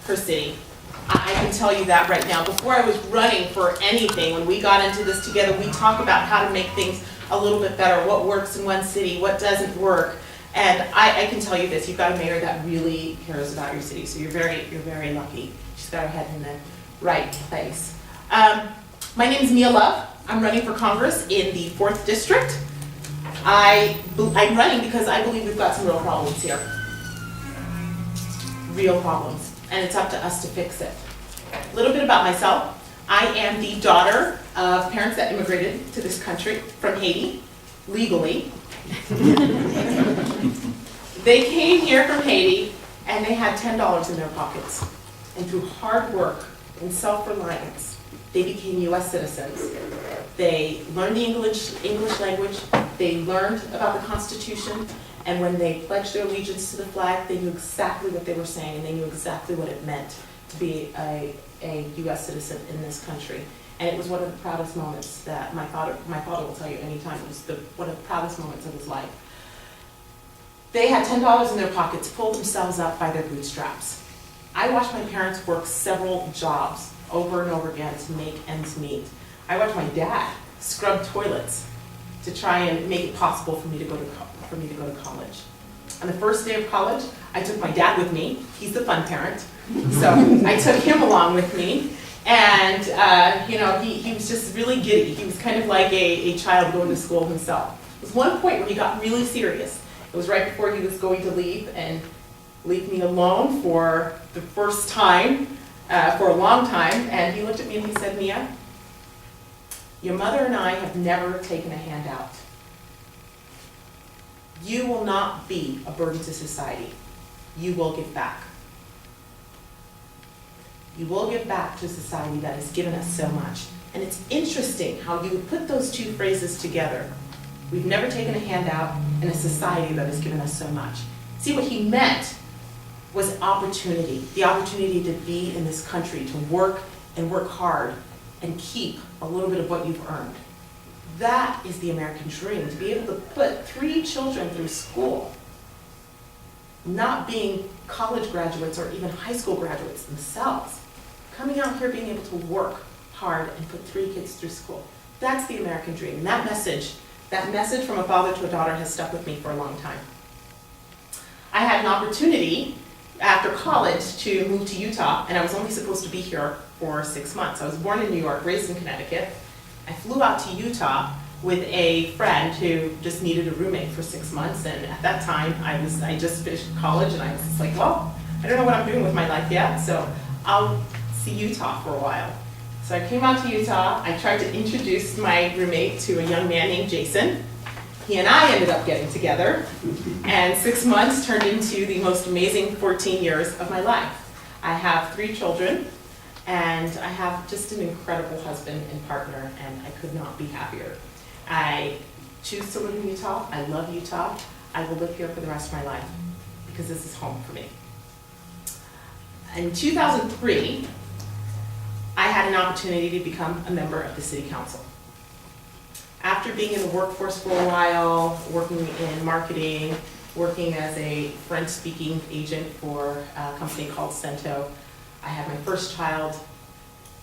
her city. I can tell you that right now. Before I was running for anything, when we got into this together, we talk about how to make things a little bit better, what works in one city, what doesn't work. And I can tell you this, you've got a mayor that really cares about your city, so you're very lucky. She's got her head in the right place. My name is Mia Love. I'm running for Congress in the 4th District. I'm running because I believe we've got some real problems here. Real problems. And it's up to us to fix it. A little bit about myself. I am the daughter of parents that immigrated to this country from Haiti, legally. They came here from Haiti and they had $10 in their pockets. And through hard work and self-reliance, they became US citizens. They learned the English language, they learned about the Constitution, and when they pledged their allegiance to the flag, they knew exactly what they were saying, and they knew exactly what it meant to be a US citizen in this country. And it was one of the proudest moments that my father will tell you anytime, it was one of the proudest moments of his life. They had $10 in their pockets, pulled themselves up by their bootstraps. I watched my parents work several jobs over and over again to make ends meet. I watched my dad scrub toilets to try and make it possible for me to go to college. On the first day of college, I took my dad with me. He's the fun parent. So I took him along with me. And he was just really giddy. He was kind of like a child going to school himself. There was one point where he got really serious. It was right before he was going to leave and leave me alone for the first time, for a long time. And he looked at me and he said, "Mia, your mother and I have never taken a handout. You will not be a burden to society. You will give back. You will give back to society that has given us so much." And it's interesting how you would put those two phrases together. We've never taken a handout in a society that has given us so much. See, what he meant was opportunity. The opportunity to be in this country, to work and work hard and keep a little bit of what you've earned. That is the American dream, to be able to put 3 children through school, not being college graduates or even high school graduates themselves, coming out here being able to work hard and put 3 kids through school. That's the American dream. And that message from a father to a daughter has stuck with me for a long time. I had an opportunity after college to move to Utah, and I was only supposed to be here for 6 months. I was born in New York, raised in Connecticut. I flew out to Utah with a friend who just needed a roommate for 6 months, and at that time I just finished college, and I was just like, well, I don't know what I'm doing with my life yet, so I'll see Utah for a while. So I came out to Utah. I tried to introduce my roommate to a young man named Jason. He and I ended up getting together, and 6 months turned into the most amazing 14 years of my life. I have 3 children, and I have just an incredible husband and partner, and I could not be happier. I choose to live in Utah. I love Utah. I will live here for the rest of my life because this is home for me. In 2003, I had an opportunity to become a member of the City Council. After being in the workforce for a while, working in marketing, working as a French-speaking agent for a company called Cento, I had my first child.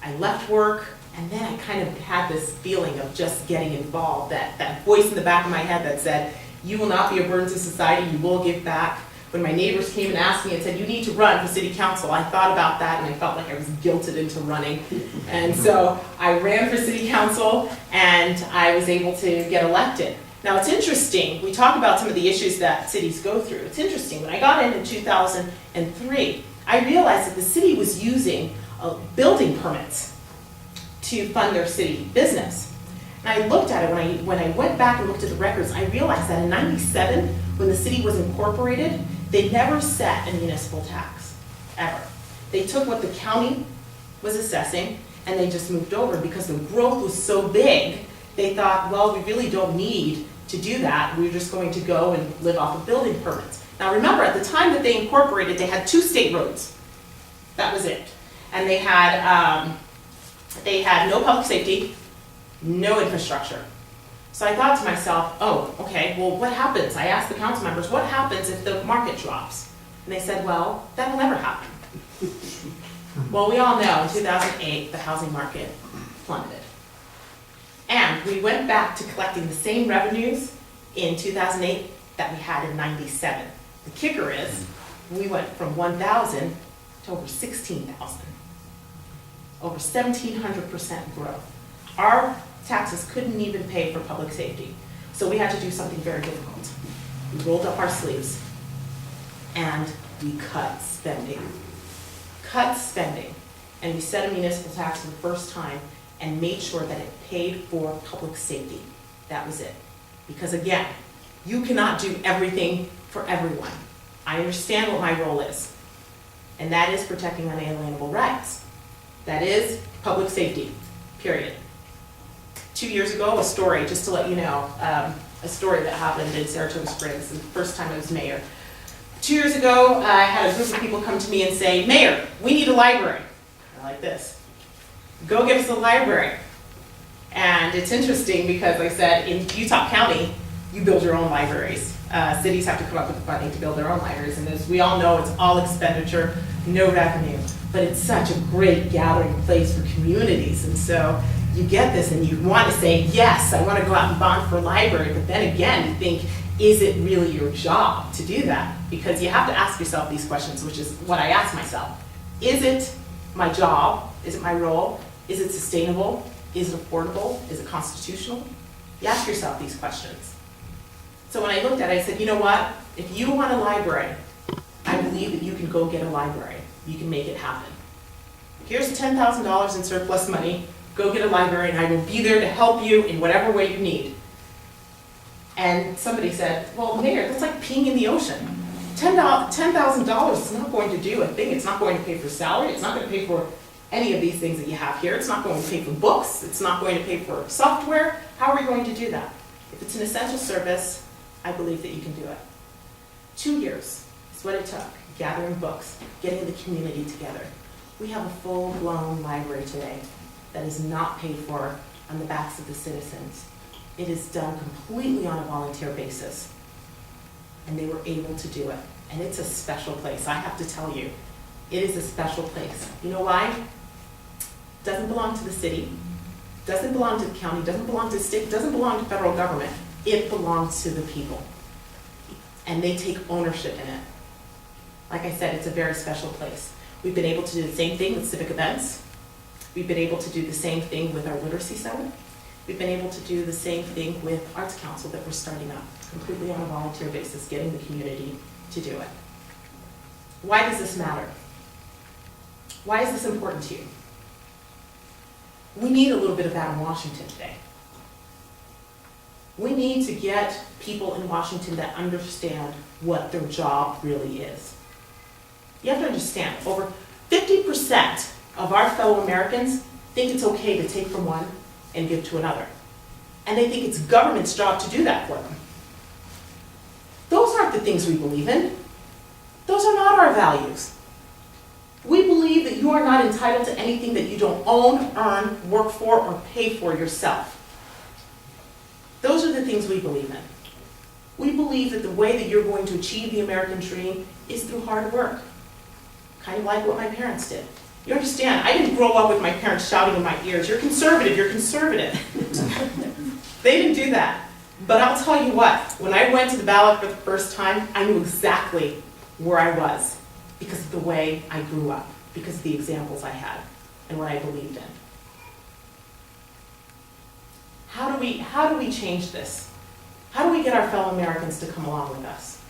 I left work, and then I kind of had this feeling of just getting involved, that voice in the back of my head that said, "You will not be a burden to society, you will give back." When my neighbors came and asked me and said, "You need to run for City Council," I thought about that, and I felt like I was guilted into running. And so I ran for City Council, and I was able to get elected. Now it's interesting, we talk about some of the issues that cities go through. It's interesting, when I got in 2003, I realized that the city was using building permits to fund their city business. And I looked at it, when I went back and looked at the records, I realized that in '97, when the city was incorporated, they never set a municipal tax, ever. They took what the county was assessing and they just moved over, because the growth was so big, they thought, well, we really don't need to do that. We're just going to go and live off of building permits. Now remember, at the time that they incorporated, they had 2 state roads. That was it. And they had no public safety, no infrastructure. So I thought to myself, oh, okay, well, what happens? I asked the council members, what happens if the market drops? And they said, well, that'll never happen. Well, we all know in 2008, the housing market plummeted. And we went back to collecting the same revenues in 2008 that we had in 97. The kicker is, we went from 1,000 to over 16,000. Over 1,700% growth. Our taxes couldn't even pay for public safety. So we had to do something very difficult. We rolled up our sleeves and we cut spending. Cut spending. And we set a municipal tax for the first time and made sure that it paid for public safety. That was it. Because again, you cannot do everything for everyone. I understand what my role is, and that is protecting unalienable rights. That is public safety, period. 2 years ago, a story, just to let you know, a story that happened in Saratoga Springs, the first time I was mayor. 2 years ago, I had a group of people come to me and say, Mayor, we need a library. I like this. Go get us a library. And it's interesting because I said in Utah County, you build your own libraries. Cities have to come up with the funding to build their own libraries, and as we all know, it's all expenditure, no revenue. But it's such a great gathering place for communities, and so you get this and you want to say, yes, I want to go out and bond for a library, but then again, you think, is it really your job to do that? Because you have to ask yourself these questions, which is what I ask myself. Is it my job? Is it my role? Is it sustainable? Is it affordable? Is it constitutional? You ask yourself these questions. So when I looked at it, I said, you know what? If you want a library, I believe that you can go get a library. You can make it happen. Here's $10,000 in surplus money. Go get a library, and I will be there to help you in whatever way you need. And somebody said, well, Mayor, that's like peeing in the ocean. $10,000 is not going to do a thing. It's not going to pay for salary. It's not going to pay for any of these things that you have here. It's not going to pay for books. It's not going to pay for software. How are we going to do that? If it's an essential service, I believe that you can do it. 2 years is what it took, gathering books, getting the community together. We have a full-blown library today that is not paid for on the backs of the citizens. It is done completely on a volunteer basis. And they were able to do it. And it's a special place, I have to tell you. It is a special place. You know why? It doesn't belong to the city, doesn't belong to the county, doesn't belong to the state, doesn't belong to federal government. It belongs to the people. And they take ownership in it. Like I said, it's a very special place. We've been able to do the same thing with civic events. We've been able to do the same thing with our literacy center. We've been able to do the same thing with Arts Council that we're starting up, completely on a volunteer basis, getting the community to do it. Why does this matter? Why is this important to you? We need a little bit of that in Washington today. We need to get people in Washington that understand what their job really is. You have to understand, over 50% of our fellow Americans think it's okay to take from one and give to another. And they think it's government's job to do that for them. Those aren't the things we believe in. Those are not our values. We believe that you are not entitled to anything that you don't own, earn, work for, or pay for yourself. Those are the things we believe in. We believe that the way that you're going to achieve the American dream is through hard work. Kind of like what my parents did. You understand, I didn't grow up with my parents shouting in my ears, you're conservative, you're conservative. They didn't do that. But I'll tell you what, when I went to the ballot for the first time, I knew exactly where I was because of the way I grew up, because of the examples I had and what I believed in. How do we change this? How do we get our fellow Americans to come along with us?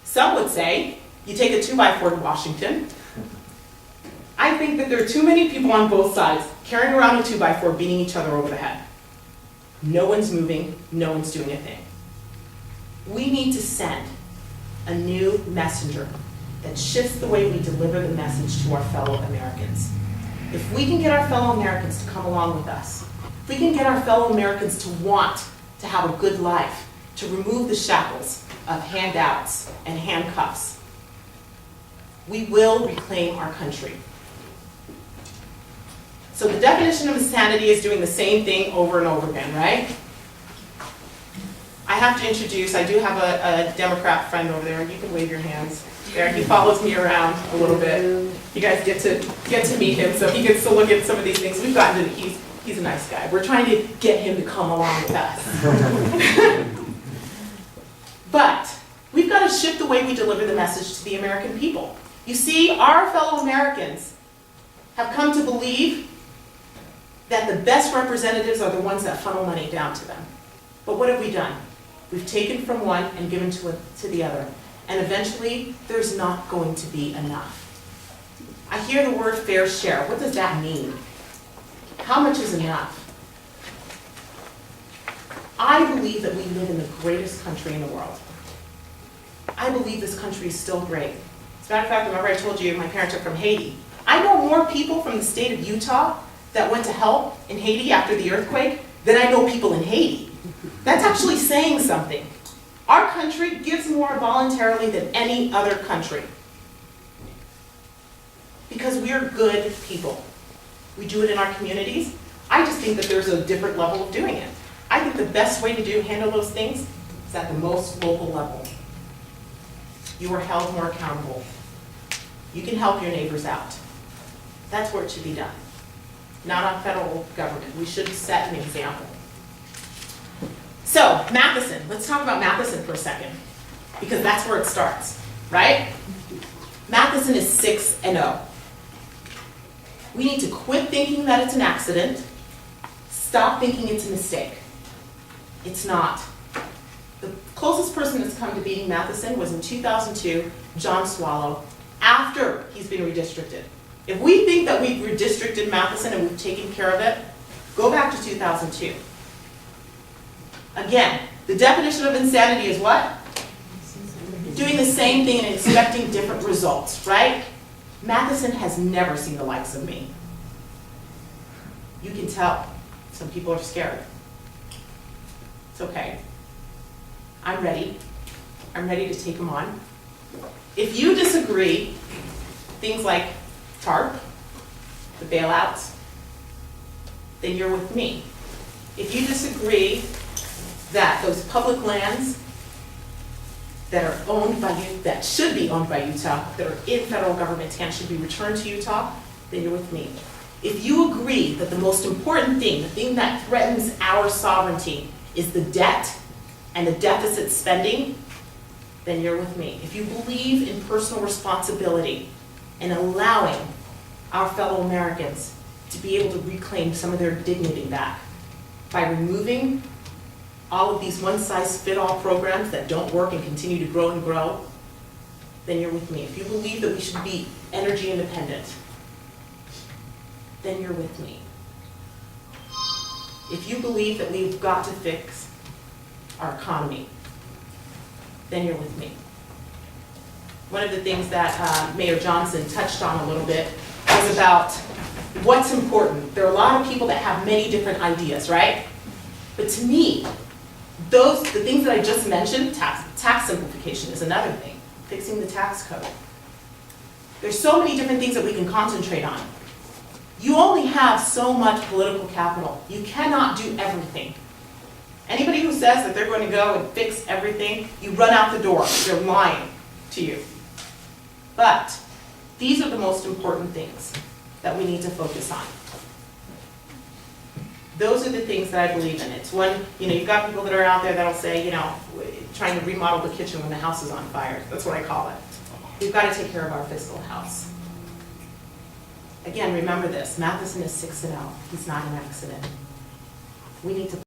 Some would say, you take a 2x4 to Washington. I think that there are too many people on both sides carrying around a 2x4 beating each other over the head. No one's moving, no one's doing a thing. We need to send a new messenger that shifts the way we deliver the message to our fellow Americans. If we can get our fellow Americans to come along with us, if we can get our fellow Americans to want to have a good life, to remove the shackles of handouts and handcuffs, we will reclaim our country. So the definition of insanity is doing the same thing over and over again, right? I have to introduce, I do have a Democrat friend over there. You can wave your hands. there. He follows me around a little bit. You guys get to meet him, so he gets to look at some of these things. We've gotten to, he's a nice guy. We're trying to get him to come along with us. But we've got to shift the way we deliver the message to the American people. You see, our fellow Americans have come to believe that the best representatives are the ones that funnel money down to them. But what have we done? We've taken from one and given to the other. And eventually, there's not going to be enough. I hear the word fair share. What does that mean? How much is enough? I believe that we live in the greatest country in the world. I believe this country is still great. As a matter of fact, remember I told you my parents are from Haiti. I know more people from the state of Utah that went to help in Haiti after the earthquake than I know people in Haiti. That's actually saying something. Our country gives more voluntarily than any other country. Because we're good people. We do it in our communities. I just think that there's a different level of doing it. I think the best way to handle those things is at the most local level. You are held more accountable. You can help your neighbors out. That's where it should be done. Not on federal government. We should set an example. So, Matheson. Let's talk about Matheson for a second, because that's where it starts, right? Matheson is 6-0. We need to quit thinking that it's an accident. Stop thinking it's a mistake. It's not. The closest person that's come to beating Matheson was in 2002, John Swallow, after he's been redistricted. If we think that we've redistricted Matheson and we've taken care of it, go back to 2002. Again, the definition of insanity is what? Doing the same thing and expecting different results, right? Matheson has never seen the likes of me. You can tell. Some people are scared. It's okay. I'm ready. I'm ready to take them on. If you disagree, things like TARP, the bailouts, then you're with me. If you disagree that those public lands that are owned by you, that should be owned by Utah, that are in federal government's hands, should be returned to Utah, then you're with me. If you agree that the most important thing, the thing that threatens our sovereignty, is the debt and the deficit spending, then you're with me. If you believe in personal responsibility and allowing our fellow Americans to be able to reclaim some of their dignity back by removing all of these one-size-fit-all programs that don't work and continue to grow and grow, then you're with me. If you believe that we should be energy independent, then you're with me. If you believe that we've got to fix our economy, then you're with me. One of the things that Mayor Johnson touched on a little bit was about what's important. There are a lot of people that have many different ideas, right? But to me, the things that I just mentioned, tax simplification is another thing, fixing the tax code. There's so many different things that we can concentrate on. You only have so much political capital. You cannot do everything. Anybody who says that they're going to go and fix everything, you run out the door. They're lying to you. But these are the most important things that we need to focus on. Those are the things that I believe in. It's when, you've got people that are out there that'll say, trying to remodel the kitchen when the house is on fire. That's what I call it. We've got to take care of our fiscal house. Again, remember this, Matheson is 6-0. He's not an accident. We need to